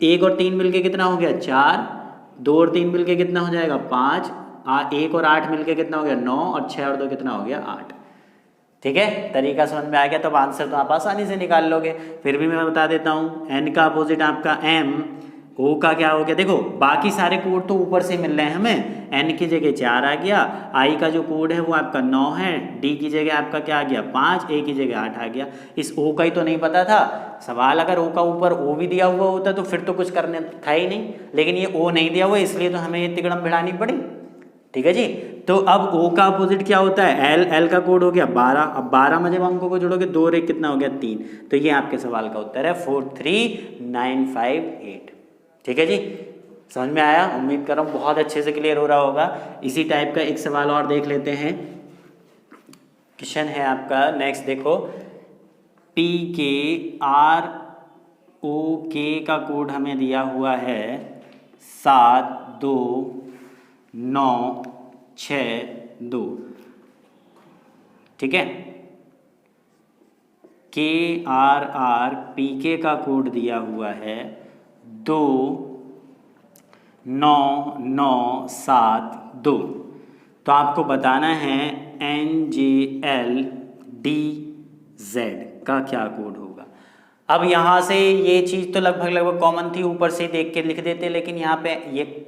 1 और 3 मिलके कितना हो गया? 4, 2 और 3 मिलके कितना हो जाएगा? 5, 1 और 8 मिलके कितना हो गया? 9, और 6 और 2 कितना हो गया? 8। ठीक है, तरीका समझ में आ गया। तो आंसर तो आप आसानी से निकाल लोगे। फिर भी मैं बता देता हूँ, एन का अपोजिट आपका एम, ओ का क्या हो गया? देखो बाकी सारे कोड तो ऊपर से मिल रहे हैं हमें। एन की जगह 4 आ गया, आई का जो कोड है वो आपका 9 है, डी की जगह आपका क्या आ गया? 5, ए की जगह 8 आ गया। इस ओ का ही तो नहीं पता था सवाल। अगर ओ का ऊपर ओ भी दिया हुआ होता तो फिर तो कुछ करने था ही नहीं, लेकिन ये ओ नहीं दिया हुआ इसलिए तो हमें ये तिकड़म भिड़ानी पड़ी। ठीक है जी। तो अब ओ का अपोजिट क्या होता है? एल, एल का कोड हो गया 12। अब 12 में जब अंकों को जोड़ोगे 2 और 1 कितना हो गया? 3। तो ये आपके सवाल का उत्तर है 43958। ठीक है जी, समझ में आया? उम्मीद कर रहा हूँ बहुत अच्छे से क्लियर हो रहा होगा। इसी टाइप का एक सवाल और देख लेते हैं। क्वेश्चन है आपका नेक्स्ट, देखो PKROK का कोड हमें दिया हुआ है 729 2। ठीक है, KRRPK का कोड दिया हुआ है 29972। तो आपको बताना है NJLDZ का क्या कोड होगा। अब यहाँ से ये चीज़ तो लगभग कॉमन थी, ऊपर से देख के लिख देते, लेकिन यहाँ पे ये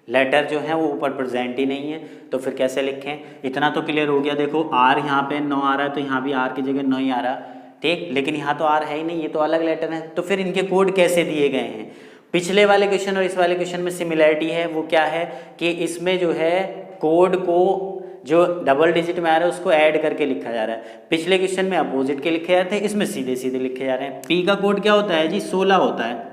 लेटर जो है वो ऊपर प्रेजेंट ही नहीं है, तो फिर कैसे लिखें। इतना तो क्लियर हो गया। देखो R यहाँ पे 9 आ रहा है, तो यहाँ भी R की जगह 9 ही आ रहा, ठीक। लेकिन यहाँ तो R है ही नहीं, ये तो अलग लेटर है, तो फिर इनके कोड कैसे दिए गए हैं। पिछले वाले क्वेश्चन और इस वाले क्वेश्चन में सिमिलैरिटी है, वो क्या है कि इसमें जो है कोड को जो डबल डिजिट में आ रहा है उसको ऐड करके लिखा जा रहा है। पिछले क्वेश्चन में अपोजिट के लिखे जाते हैं, इसमें सीधे सीधे लिखे जा रहे हैं। P का कोड क्या होता है जी, 16 होता है।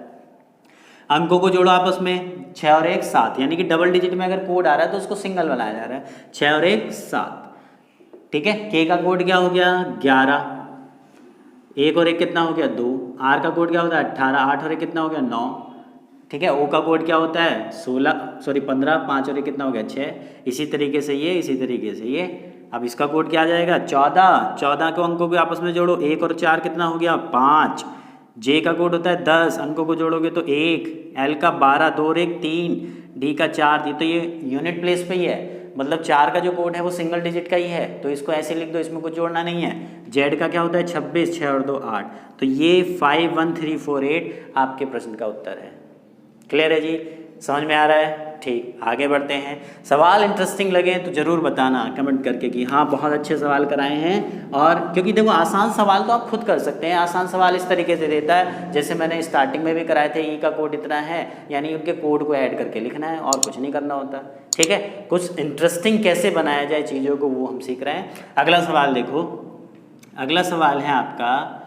अंकों को जोड़ो आपस में, 6 और 1 7, यानी कि डबल डिजिट में अगर कोड आ रहा है तो उसको सिंगल बनाया जा रहा है, 6 और 1 7। ठीक है, K का कोड क्या हो गया 11, 1 और 1 कितना हो गया 2। R का कोड क्या होता है 18, 8 और 1 कितना हो गया 9। ठीक है, O का कोड क्या होता है 15, 5 और 1 कितना हो गया 6। इसी तरीके से ये, इसी तरीके से ये। अब इसका कोड क्या आ जाएगा 14 को अंकों को आपस में जोड़ो, 1 और 4 कितना हो गया 5। J का कोड होता है 10, अंकों को जोड़ोगे तो 1। L का 12, 2 और 1 3, D का 4, तो ये यूनिट प्लेस पे ही है, मतलब 4 का जो कोड है वो सिंगल डिजिट का ही है, तो इसको ऐसे लिख दो, इसमें कुछ जोड़ना नहीं है। Z का क्या होता है 26, 6 और 2 8, तो ये 5 1 3 4 8 आपके प्रश्न का उत्तर है। क्लियर है जी, समझ में आ रहा है। ठीक, आगे बढ़ते हैं। सवाल इंटरेस्टिंग लगे तो ज़रूर बताना कमेंट करके कि हाँ बहुत अच्छे सवाल कराए हैं। और क्योंकि देखो आसान सवाल तो आप खुद कर सकते हैं। आसान सवाल इस तरीके से देता है जैसे मैंने स्टार्टिंग में भी कराए थे, ई का कोड इतना है, यानी उनके कोड को ऐड करके लिखना है और कुछ नहीं करना होता। ठीक है, कुछ इंटरेस्टिंग कैसे बनाया जाए चीज़ों को वो हम सीख रहे हैं। अगला सवाल देखो, अगला सवाल है आपका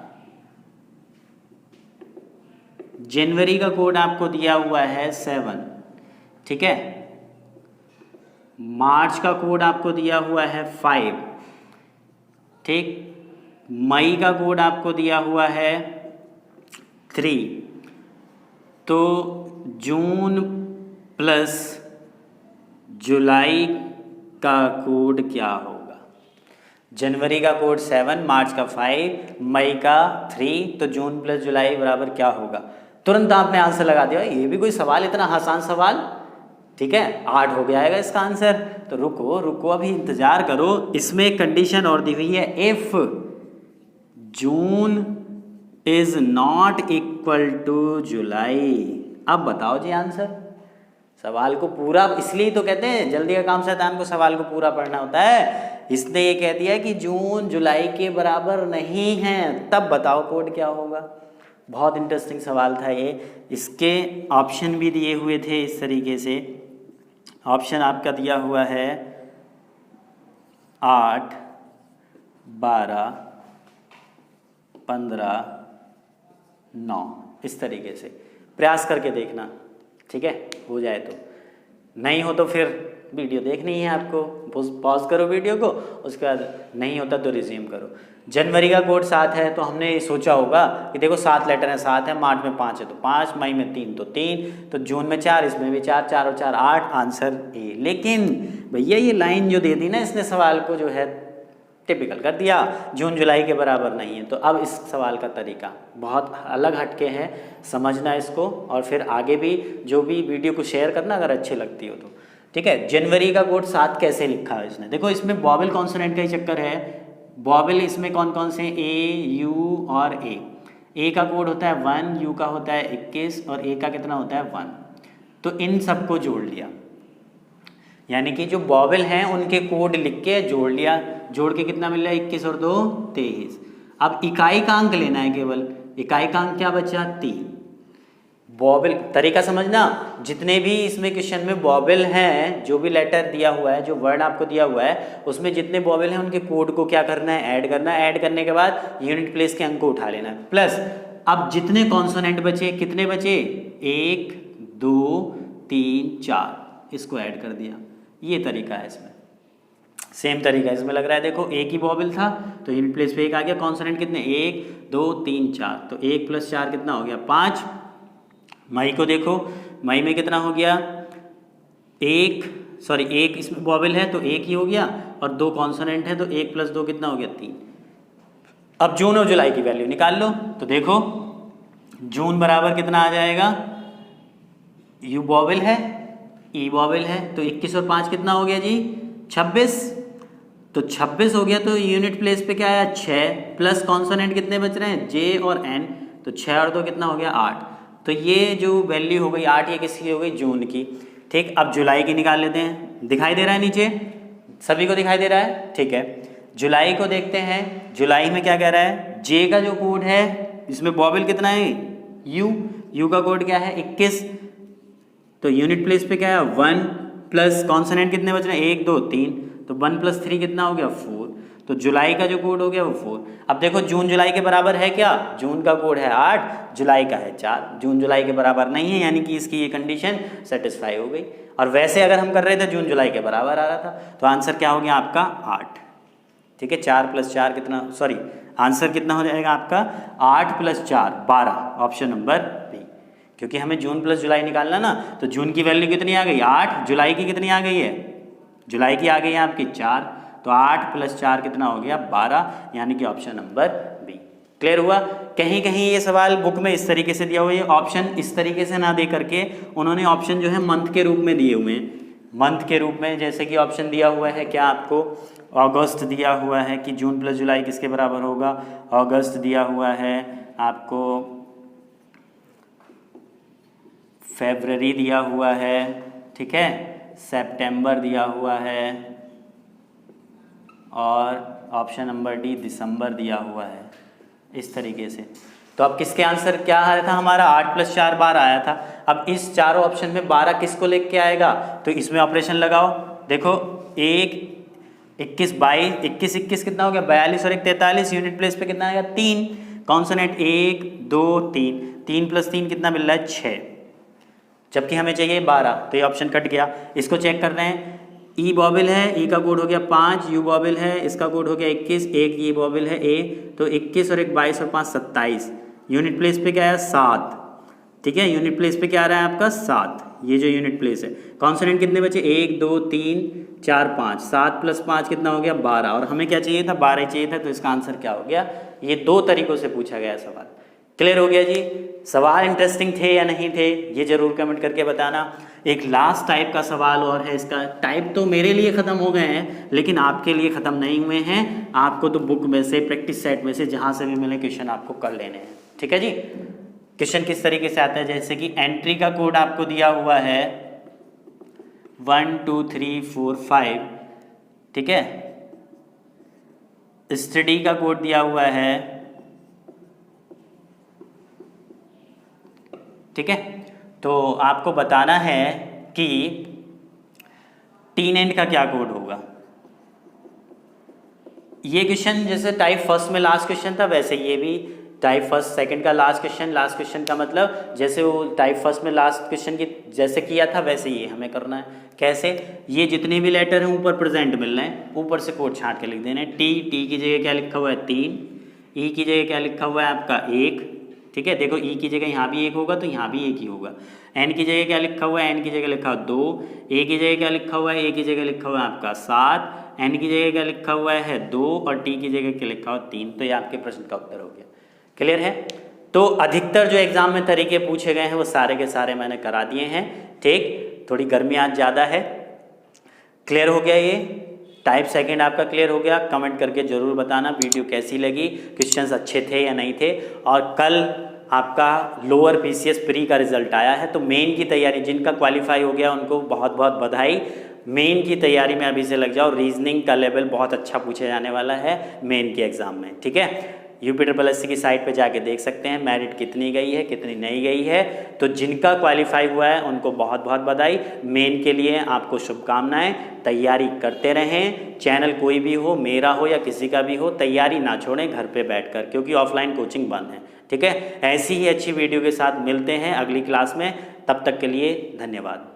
जनवरी का कोड आपको दिया हुआ है 7। ठीक है, मार्च का कोड आपको दिया हुआ है 5। ठीक, मई का कोड आपको दिया हुआ है 3। तो जून प्लस जुलाई का कोड क्या होगा। जनवरी का कोड 7, मार्च का 5, मई का 3, तो जून प्लस जुलाई बराबर क्या होगा। तुरंत आपने आंसर लगा दिया। ये भी कोई सवाल, इतना आसान सवाल। ठीक है, 8 हो गया है इसका आंसर। तो रुको अभी इंतजार करो, इसमें एक कंडीशन और दी हुई है, if June is not equal to July. अब बताओ जी आंसर। सवाल को पूरा, इसलिए तो कहते हैं जल्दी का काम शैतान को, सवाल को पूरा पढ़ना होता है। इसने ये कह दिया कि जून जुलाई के बराबर नहीं है, तब बताओ कोड क्या होगा। बहुत इंटरेस्टिंग सवाल था ये। इसके ऑप्शन भी दिए हुए थे इस तरीके से। ऑप्शन आपका दिया हुआ है 8, 12, 15, 9, इस तरीके से प्रयास करके देखना। ठीक है, हो जाए तो, नहीं हो तो फिर वीडियो देखनी है आपको, पॉज करो वीडियो को, उसके बाद नहीं होता तो रिज्यूम करो। जनवरी का कोड 7 है, तो हमने सोचा होगा कि देखो 7 लेटर हैं, 7 है, मार्च में 5 है तो 5, मई में 3 तो 3, तो जून में 4, इसमें भी 4, 4 और 4 8, आंसर ए। लेकिन भैया ये लाइन जो दे दी ना इसने, सवाल को जो है टिपिकल कर दिया, जून जुलाई के बराबर नहीं है। तो अब इस सवाल का तरीका बहुत अलग हटके है, समझना इसको, और फिर आगे भी जो भी वीडियो को शेयर करना अगर अच्छी लगती हो तो। ठीक है, जनवरी का कोड 7 कैसे लिखा है इसने, देखो इसमें वॉवेल कॉन्सोनेंट का ही चक्कर है। वॉवेल इसमें कौन कौन से, ए, यू और ए का कोड होता है 1, यू का होता है 21 और ए का कितना होता है 1। तो इन सबको जोड़ लिया, यानी कि जो वॉवेल हैं उनके कोड लिख के जोड़ लिया, जोड़ के कितना मिल रहा है 21 और 2 23। अब इकाई का अंक लेना है केवल, इकाई का अंक क्या बचा 3। वॉवेल तरीका समझना, जितने भी इसमें क्वेश्चन में वॉवेल हैं, जो भी लेटर दिया हुआ है, जो वर्ड आपको दिया हुआ है, उसमें जितने वॉवेल हैं उनके कोड को क्या करना है, ऐड करना है। ऐड करने के बाद यूनिट प्लेस के अंक को उठा लेना है, प्लस अब जितने कॉन्सोनेंट बचे, कितने बचे 1 2 3 4, इसको ऐड कर दिया। ये तरीका है इसमें, सेम तरीका इसमें लग रहा है। देखो एक ही वॉवेल था तो यूनिट प्लेस पे 1 आ गया, कॉन्सोनेंट कितने 1 2 3 4, तो 1 + 4 कितना हो गया 5। मई को देखो, मई में कितना हो गया 1 सॉरी एक इसमें वॉवेल है तो एक ही हो गया, और 2 कॉन्सोनेंट है तो 1 + 2 कितना हो गया 3। अब जून और जुलाई की वैल्यू निकाल लो। तो देखो जून बराबर कितना आ जाएगा, यू वॉवेल है ई वॉवेल है, तो 21 और 5 कितना हो गया जी 26। तो 26 हो गया, तो यूनिट प्लेस पे क्या आया 6, प्लस कॉन्सोनेंट कितने बच रहे हैं जे और एन, तो 6 और 2 कितना हो गया 8। तो ये जो वैल्यू हो गई 8, ये किसकी हो गई जून की। ठीक, अब जुलाई की निकाल लेते हैं। दिखाई दे रहा है नीचे सभी को दिखाई दे रहा है, ठीक है। जुलाई को देखते हैं। जुलाई में क्या कह रहा है, जे का जो कोड है इसमें वॉवेल कितना है यू का कोड क्या है 21, तो यूनिट प्लेस पे क्या है 1, प्लस कॉन्सोनेंट कितने बच रहे हैं 1 2 3, तो 1 + 3 कितना हो गया 4। तो जुलाई का जो कोड हो गया वो 4। अब देखो जून जुलाई के बराबर है क्या, जून का कोड है 8, जुलाई का है 4, जून जुलाई के बराबर नहीं है, यानी कि इसकी ये कंडीशन सेटिस्फाई हो गई। और वैसे अगर हम कर रहे थे जून जुलाई के बराबर आ रहा था, तो आंसर क्या हो गया आपका 8। ठीक है, 4 + 4 कितना, सॉरी आंसर कितना हो जाएगा आपका 8 + 4 12, ऑप्शन नंबर बी। क्योंकि हमें जून प्लस जुलाई निकालना ना, तो जून की वैल्यू कितनी आ गई 8, जुलाई की कितनी आ गई है, जुलाई की आ गई है आपकी 4, तो 8 + 4 कितना हो गया 12, यानी कि ऑप्शन नंबर बी। क्लियर हुआ। कहीं कहीं ये सवाल बुक में इस तरीके से दिया हुआ है, ऑप्शन इस तरीके से ना दे करके उन्होंने ऑप्शन जो है मंथ के रूप में दिए हुए हैं, मंथ के रूप में। जैसे कि ऑप्शन दिया हुआ है क्या आपको, अगस्त दिया हुआ है कि जून प्लस जुलाई किसके बराबर होगा, अगस्त दिया हुआ है आपको, फरवरी दिया हुआ है, ठीक है, सितंबर दिया हुआ है, और ऑप्शन नंबर डी दिसंबर दिया हुआ है, इस तरीके से। तो अब किसके आंसर क्या आया था हमारा 8 + 4 12 आया था। अब इस चारों ऑप्शन में 12 किसको लेके आएगा, तो इसमें ऑपरेशन लगाओ। देखो 1 21 22 21 21 कितना हो गया 42 और 1 43, यूनिट प्लेस पे कितना आएगा 3, कॉन्सोनेंट 1 2 3, 3 + 3 कितना मिल रहा है 6, जबकि हमें चाहिए 12, तो ये ऑप्शन कट गया। इसको चेक कर रहे हैं, ई वॉवेल है, ई का कोड हो गया 5, यू वॉवेल है, इसका कोड हो गया 21, एक ये वॉवेल है ए, तो 21 और 1 22 और 5 27, यूनिट प्लेस पे क्या है 7, ठीक है, यूनिट प्लेस पे क्या आ रहा है आपका 7, ये जो यूनिट प्लेस है। कॉन्सोनेंट कितने बचे 1 2 3 4 5, 7 + 5 कितना हो गया 12, और हमें क्या चाहिए था 12 चाहिए था, तो इसका आंसर क्या हो गया। ये 2 तरीकों से पूछा गया सवाल। क्लियर हो गया जी। सवाल इंटरेस्टिंग थे या नहीं थे ये जरूर कमेंट करके बताना। एक लास्ट टाइप का सवाल और है, इसका टाइप तो मेरे लिए ख़त्म हो गए हैं लेकिन आपके लिए ख़त्म नहीं हुए हैं। आपको तो बुक में से, प्रैक्टिस सेट में से, जहाँ से भी मिले क्वेश्चन आपको कर लेने हैं। ठीक है जी। क्वेश्चन किस तरीके से आता है, जैसे कि एंट्री का कोड आपको दिया हुआ है 1 2 3 4 5, ठीक है। स्टडी का कोड दिया हुआ है, ठीक है। तो आपको बताना है कि टीन एंड का क्या कोड होगा। ये क्वेश्चन जैसे टाइप फर्स्ट में लास्ट क्वेश्चन था, वैसे ये भी टाइप फर्स्ट सेकंड का लास्ट क्वेश्चन। लास्ट क्वेश्चन का मतलब जैसे वो टाइप फर्स्ट में लास्ट क्वेश्चन की जैसे किया था वैसे ये हमें करना है। कैसे, ये जितने भी लेटर हैं ऊपर प्रेजेंट मिल रहे हैं, ऊपर से कोड छांट के लिख देने। टी की जगह क्या लिखा हुआ है 3, ई की जगह क्या लिखा हुआ है आपका 1, ठीक है। देखो ई की जगह यहाँ भी 1 होगा तो यहाँ भी 1 ही होगा। एन की जगह क्या लिखा हुआ है, एन की जगह लिखा हुआ 2, ए की जगह क्या लिखा हुआ है, ए की जगह लिखा हुआ है आपका 7, एन की जगह क्या लिखा हुआ है 2, और टी की जगह क्या लिखा हुआ 3। तो ये आपके प्रश्न का उत्तर हो गया। क्लियर है। तो अधिकतर जो एग्जाम में तरीके पूछे गए हैं वो सारे के सारे मैंने करा दिए हैं। ठीक, थोड़ी गर्मी आज ज़्यादा है। क्लियर हो गया ये टाइप सेकंड आपका क्लियर हो गया। कमेंट करके ज़रूर बताना वीडियो कैसी लगी, क्वेश्चंस अच्छे थे या नहीं थे। और कल आपका लोअर पीसीएस प्री का रिजल्ट आया है, तो मेन की तैयारी, जिनका क्वालिफाई हो गया उनको बहुत बहुत बधाई। मेन की तैयारी में अभी से लग जाओ। रीजनिंग का लेवल बहुत अच्छा पूछे जाने वाला है मेन के एग्ज़ाम में। ठीक है, UPSSC की साइट पे जाके देख सकते हैं मेरिट कितनी गई है कितनी नहीं गई है। तो जिनका क्वालिफाई हुआ है उनको बहुत बहुत बधाई। मेन के लिए आपको शुभकामनाएं। तैयारी करते रहें। चैनल कोई भी हो, मेरा हो या किसी का भी हो, तैयारी ना छोड़ें घर पे बैठकर, क्योंकि ऑफलाइन कोचिंग बंद है। ठीक है, ऐसी ही अच्छी वीडियो के साथ मिलते हैं अगली क्लास में। तब तक के लिए धन्यवाद।